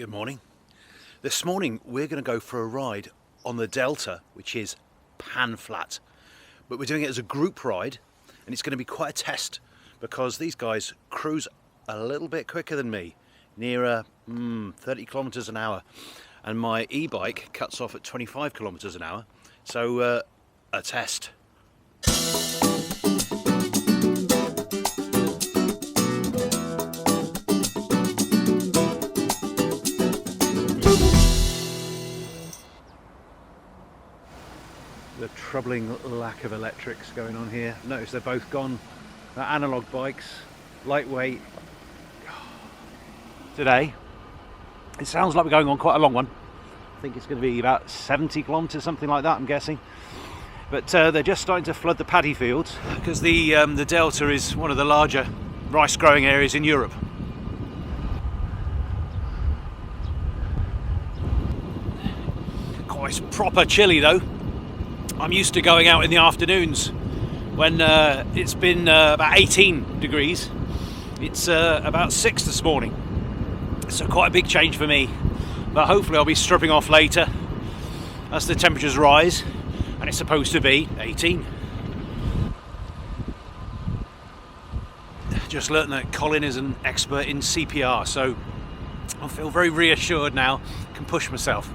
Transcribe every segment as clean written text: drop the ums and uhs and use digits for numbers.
Good morning. This morning we're going to go for a ride on the Delta, which is pan flat, but we're doing it as a group ride, and it's going to be quite a test because these guys cruise a little bit quicker than me, nearer 30 kilometers an hour, and my e-bike cuts off at 25 kilometers an hour, so a test. The troubling lack of electrics going on here. Notice they're both gone. They're analog bikes, lightweight. Today, it sounds like we're going on quite a long one. I think it's going to be about 70 kilometers, something like that, I'm guessing. But they're just starting to flood the paddy fields because the Delta is one of the larger rice growing areas in Europe. Quite proper chilly though. I'm used to going out in the afternoons when it's been about 18 degrees. It's about 6 this morning. So quite a big change for me. But hopefully I'll be stripping off later as the temperatures rise, and it's supposed to be 18. Just learned that Colin is an expert in CPR, so I feel very reassured now, can push myself.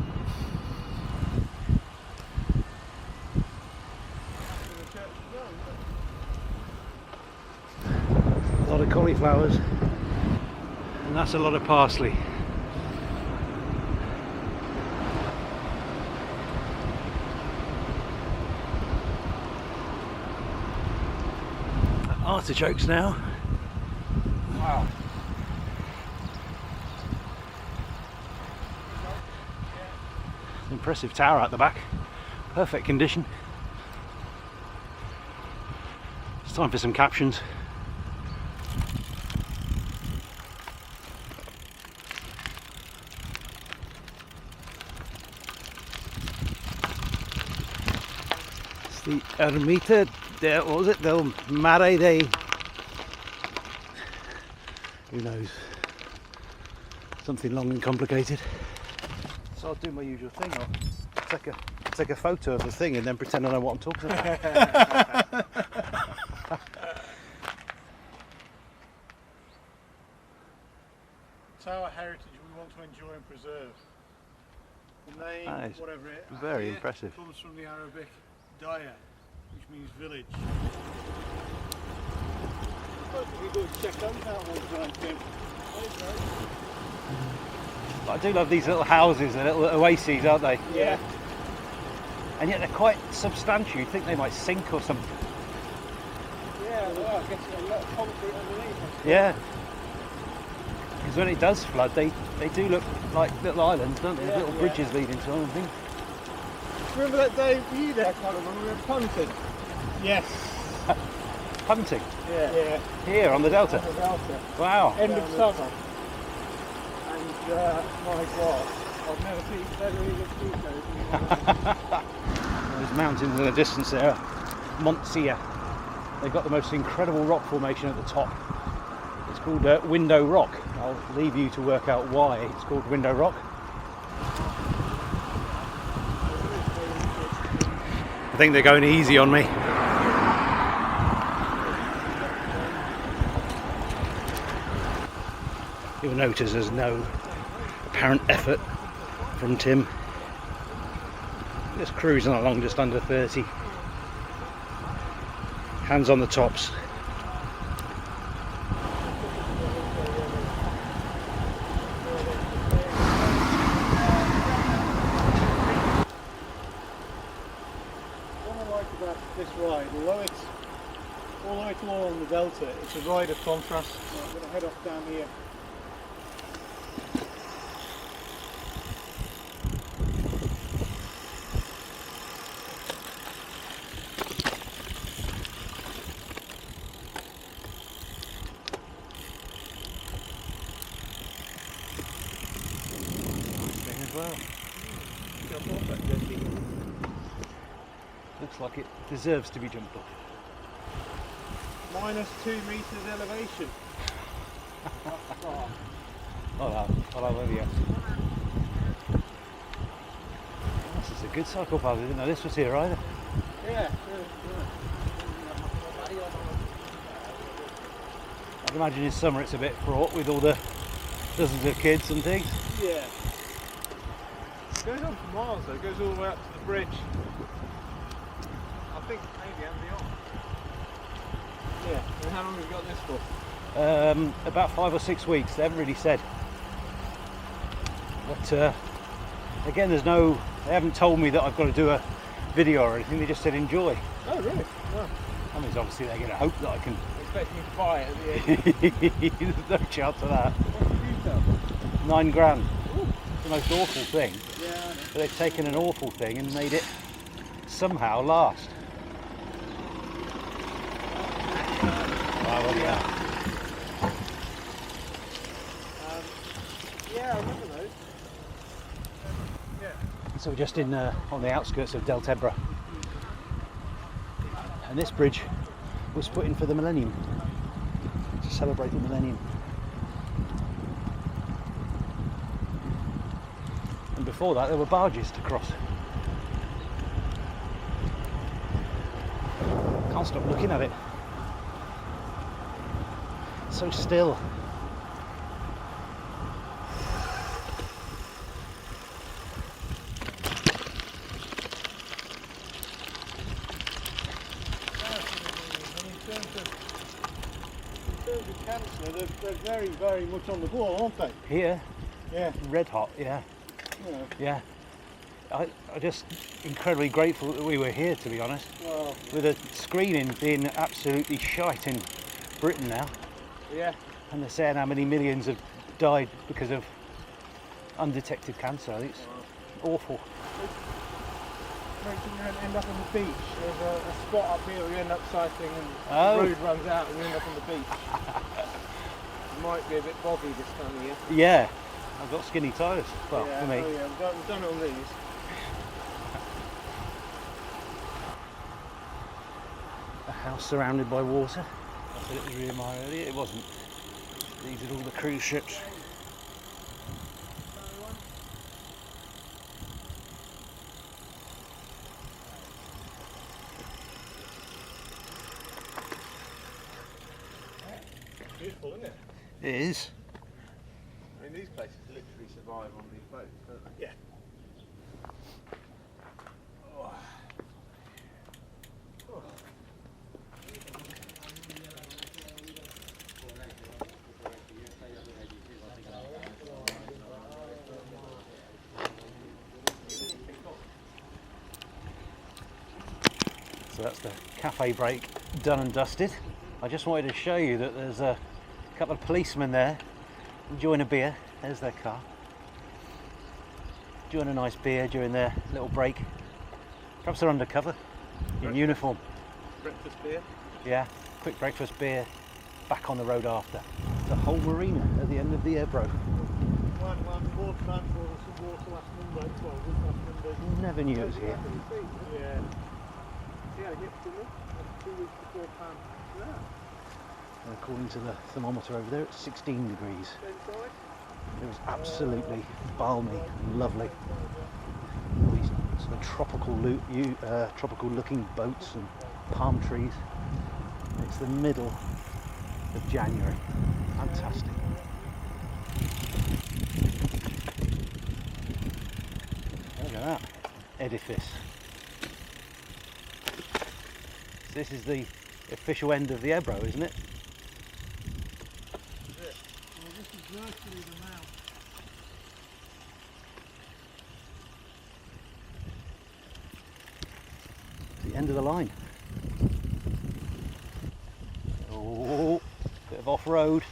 A lot of cauliflowers, and that's a lot of parsley. Artichokes now. Wow. Impressive tower at the back. Perfect condition. It's time for some captions. The Ermita what was it? Del Mare de... who knows? Something long and complicated. So I'll do my usual thing. I'll take a photo of the thing and then pretend I know what I'm talking about. Tower heritage we want to enjoy and preserve. The name, whatever it is, very impressive. Comes from the Arabic Daya, which means village. I do love these little houses, the little oases, aren't they? Yeah. And yet they're quite substantial. You think they might sink or something. Yeah, well, I guess a lot of concrete underneath. Yeah. Because when it does flood, they do look like little islands, don't they? Yeah, Little bridges leading to them, I think. Remember that day were you there, Colin, when we were punting? Yes. Hunting? Yeah. Here on the Delta? On the Delta. Wow. End of summer. And my God, I've never seen better photos. There's mountains in the distance there. Montsia. They've got the most incredible rock formation at the top. It's called Window Rock. I'll leave you to work out why it's called Window Rock. I think they're going easy on me. You'll notice there's no apparent effort from Tim. Just cruising along just under 30. Hands on the tops. This ride, although it's all on the Delta, it's a ride of contrast. So I'm going to head off down here. Nice thing as well. Looks like it deserves to be jumped off. -2 meters elevation. Hola, hola, buenos días. good cycle path. I didn't know this was here either. Yeah. I'd imagine in summer it's a bit fraught with all the dozens of kids and things. Yeah. It goes on for miles though, it goes all the way up to the bridge. I think maybe and beyond. Yeah, and how long have you got this for? About 5 or 6 weeks, they haven't really said. But again, they haven't told me that I've got to do a video or anything, they just said enjoy. Oh really? Wow. I mean, obviously they're going to hope that I can... Expecting you to buy it at the end. There's no chance of that. What did you tell? 9 grand. Ooh. It's the most awful thing. Yeah, I know. But they've taken an awful thing and made it somehow last. Wow, yeah. Yeah, I remember those. Yeah. So we're just on the outskirts of Ebro. And this bridge was put in for the millennium, to celebrate the millennium. And before that there were barges to cross. Can't stop looking at it. It's so still. They're very, very much on the ball, aren't they? Here, Yeah. red hot, yeah. Yeah. Yeah. I'm just incredibly grateful that we were here, to be honest. Well, With the screening being absolutely shite in Britain now, yeah. and they're saying how many millions have died because of undetected cancer. It's awful. Makes you end up on the beach. There's a spot up here where you end up cycling and Oh. the road runs out and you end up on the beach. It might be a bit boggy this time of year. Yeah, I've got skinny tyres. Well, yeah, for me. Oh yeah, we've done it on these. A house surrounded by water. I said it was really my earlier. It wasn't. These are all the cruise ships. Beautiful, isn't it? It is. I mean, these places literally survive on these boats, don't they? Yeah. Oh. Oh. So that's the cafe break done and dusted. I just wanted to show you that there's a couple of policemen there enjoying a beer. There's their car. Enjoying a nice beer during their little break. Perhaps they're undercover in uniform. Breakfast beer. Yeah, quick breakfast beer, back on the road after. The whole marina at the end of the Ebro. One waterman for some water last Monday. Well, last Monday. Never knew it was here. Yeah. Yeah, it gets to me 2 weeks before Pan. Yeah. And according to the thermometer over there, it's 16 degrees. Inside. It was absolutely balmy and lovely. These sort of tropical looking boats and palm trees. It's the middle of January. Fantastic. Look at that edifice. So this is the official end of the Ebro, isn't it? Well, this is virtually the mount. The end of the line. Oh, bit of off-road.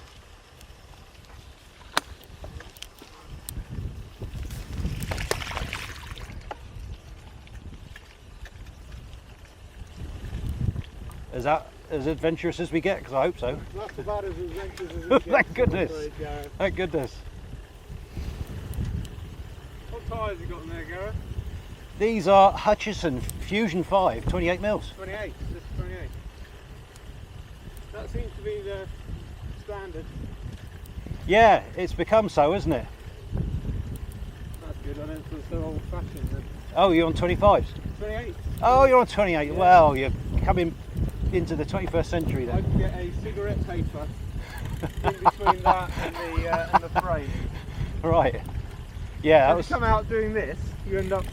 Is that as adventurous as we get? Because I hope so. That's about as adventurous as it gets. Thank goodness. I'm afraid, Gareth. Thank goodness. What tyres you got in there, Gareth? These are Hutchison Fusion 5, 28 mils. 28. This is 28. That seems to be the standard. Yeah, it's become so, isn't it? That's good. I don't feel so old-fashioned then. Oh, you're on 25s? 28. Oh, you're on 28. Yeah. Well, you're coming into the 21st century then. I'd get a cigarette paper in between that and the frame. Right. Yeah, that If was... you come out doing this, you end up,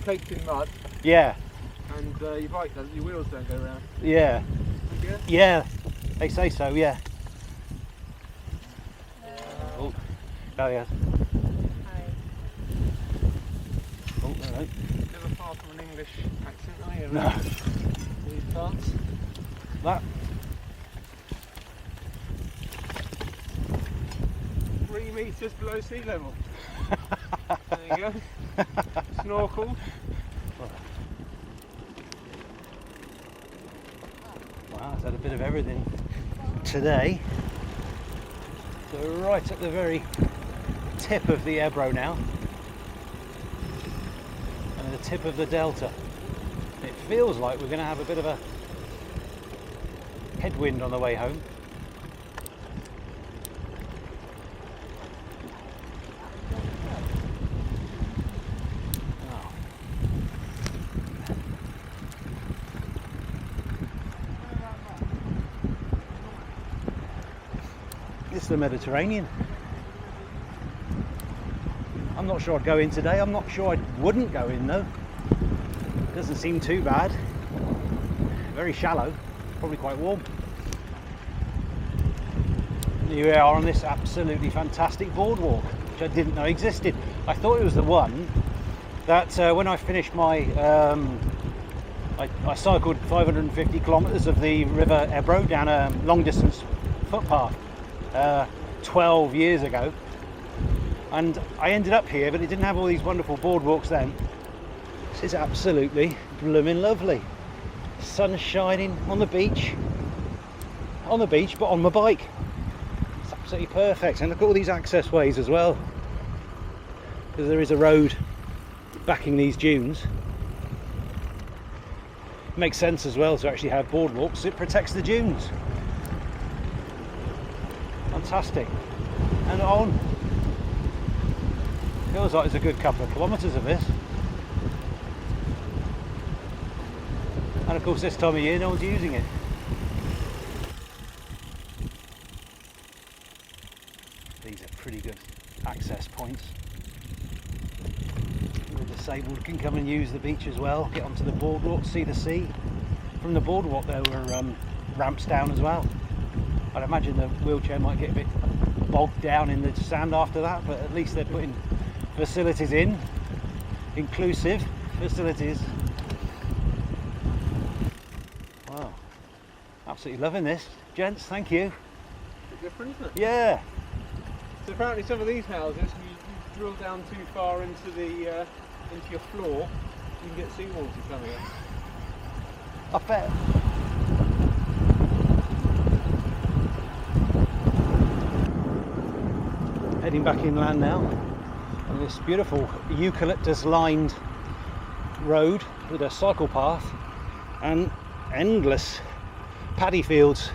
caked in mud, Yeah, and your bike doesn't, your wheels don't go round. yeah. Yeah. Yeah, they say so, yeah. Oh, yeah. Oh, hello. Never far from an English accent, are you? No. These parts. That... 3 metres below sea level. There you go. Snorkel. Wow, it's had a bit of everything today. So we're right at the very tip of the Ebro now, and the tip of the delta. It feels like we're going to have a bit of a headwind on the way home. Oh. It's the Mediterranean. I'm not sure I'd go in today. I'm not sure I wouldn't go in though. Doesn't seem too bad. Very shallow, probably quite warm. Here we are on this absolutely fantastic boardwalk, which I didn't know existed. I thought it was the one that when I finished my I cycled 550 kilometres of the river Ebro down a long distance footpath 12 years ago, and I ended up here, but it didn't have all these wonderful boardwalks then. This is absolutely blooming lovely. Sun shining on the beach, but on my bike. It's absolutely perfect. And look at all these access ways as well, because there is a road backing these dunes. Makes sense as well to actually have boardwalks. It protects the dunes. Fantastic. And on. Feels like it's a good couple of kilometres of this. And of course this time of year no one's using it. These are pretty good access points. The disabled can come and use the beach as well, get onto the boardwalk, see the sea. From the boardwalk there were ramps down as well. I'd imagine the wheelchair might get a bit bogged down in the sand after that, but at least they're putting facilities in, inclusive facilities. Wow, absolutely loving this, gents. Thank you. It's different, isn't it? Yeah. So apparently some of these houses, you drill down too far into the into your floor, you can get seawater coming in. I bet. Heading back inland now on this beautiful eucalyptus lined road with a cycle path and endless paddy fields.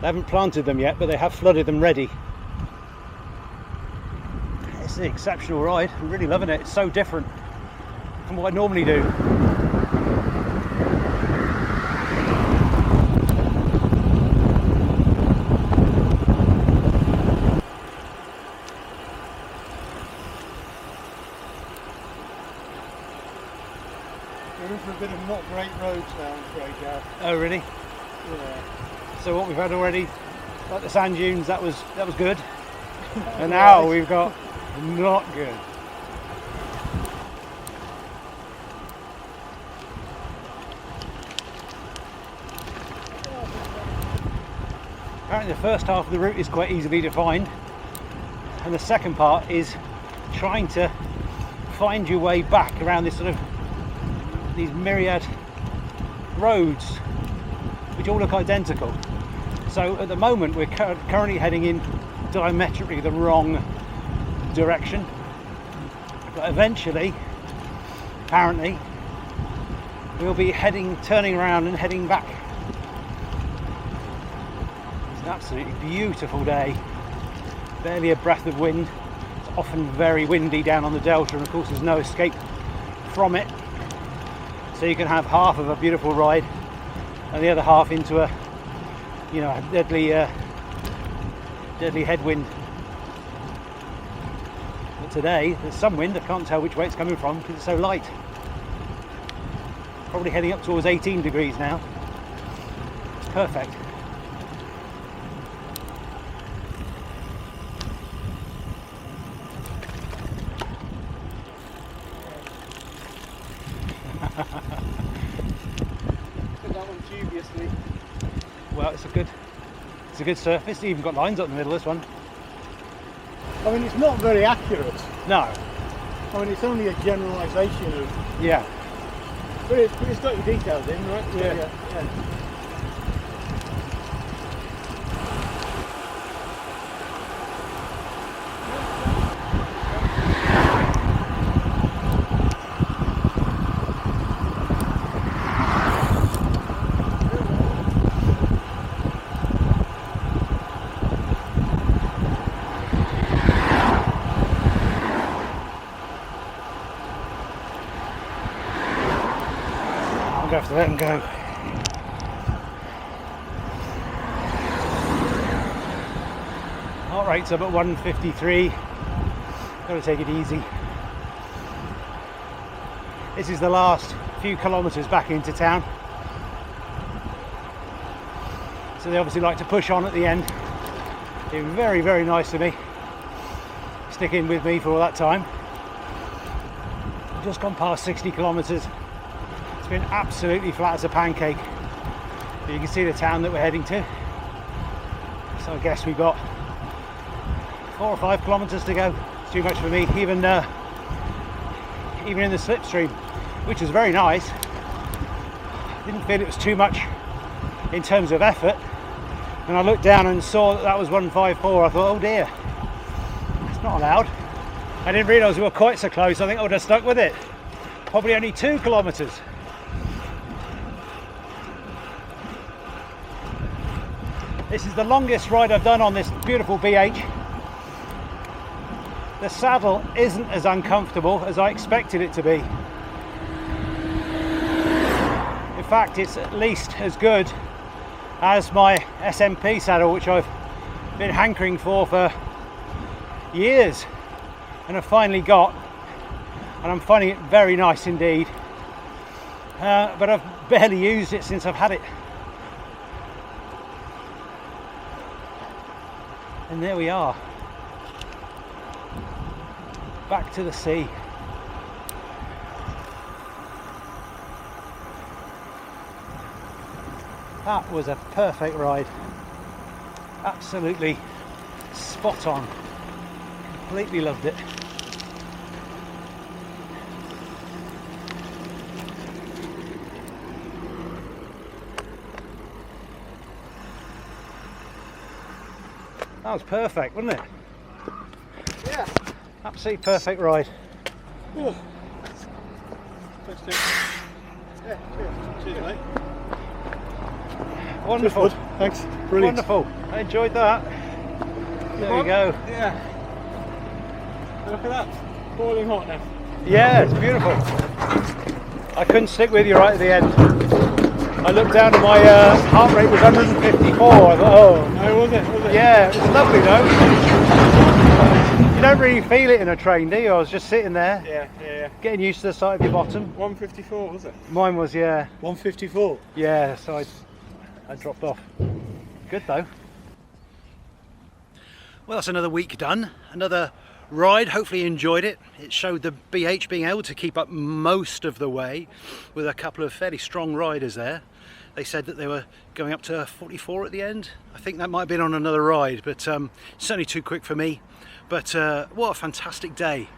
They haven't planted them yet, but they have flooded them ready. It's an exceptional ride. I'm really loving it. It's so different from what I normally do. We're in for a bit of not great roads now, I'm afraid, Gav. Oh really? Yeah. So what we've had already, like the sand dunes, that was good. And now we've got not good. Apparently the first half of the route is quite easily defined, and the second part is trying to find your way back around this sort of these myriad roads which all look identical. So at the moment we're currently heading in diametrically the wrong direction, but eventually apparently we'll be turning around and heading back. It's an absolutely beautiful day, barely a breath of wind. It's often very windy down on the delta, and of course there's no escape from it. so you can have half of a beautiful ride and the other half into a, you know, a deadly headwind. But today there's some wind. I can't tell which way it's coming from because it's so light. Probably heading up towards 18 degrees now. It's perfect. That one dubiously. Well, it's a good surface. It's even got lines up in the middle, this one. I mean, it's not very accurate. No. I mean, it's only a generalisation of. Yeah. But it's got your details in, right? Yeah. I'm going to have to let him go. Heart rate's up at 153. Got to take it easy. This is the last few kilometres back into town. So they obviously like to push on at the end. Been very, very nice to me. Sticking with me for all that time. Just gone past 60 kilometres. It's been absolutely flat as a pancake. But you can see the town that we're heading to. So I guess we've got 4 or 5 kilometres to go. It's too much for me, even in the slipstream, which was very nice. Didn't feel it was too much in terms of effort. When I looked down and saw that was 154, I thought, oh dear, it's not allowed. I didn't realise we were quite so close. I think I would have stuck with it. Probably only 2 kilometres. This is the longest ride I've done on this beautiful BH. The saddle isn't as uncomfortable as I expected it to be. In fact, it's at least as good as my SMP saddle, which I've been hankering for years and have finally got, and I'm finding it very nice indeed. But I've barely used it since I've had it. And there we are, back to the sea. That was a perfect ride, absolutely spot on, completely loved it. That was perfect, wasn't it? Yeah. Absolutely perfect ride. Oh. Thanks, Tim. Yeah, cheers. Cheers, mate. Wonderful. Thanks. Brilliant. Wonderful. I enjoyed that. There we go. Yeah. Look at that. Boiling hot now. Yeah, it's beautiful. I couldn't stick with you right at the end. I looked down and my heart rate was 154. I thought, oh. Oh, was it? Yeah, it was lovely though. You don't really feel it in a train, do you? I was just sitting there, Yeah. getting used to the sight of your bottom. 154, was it? Mine was, yeah. 154. Yeah, so I dropped off. Good though. Well, that's another week done, another ride. Hopefully you enjoyed it. It showed the BH being able to keep up most of the way with a couple of fairly strong riders there. They said that they were going up to 44 at the end. I think that might have been on another ride, but certainly too quick for me. But what a fantastic day.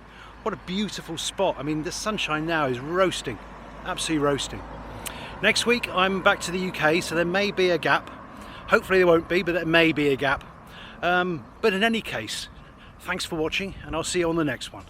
What a beautiful spot. I mean, the sunshine now is roasting, absolutely roasting. Next week I'm back to the UK, so there may be a gap. Hopefully there won't be, but there may be a gap. But in any case, thanks for watching, and I'll see you on the next one.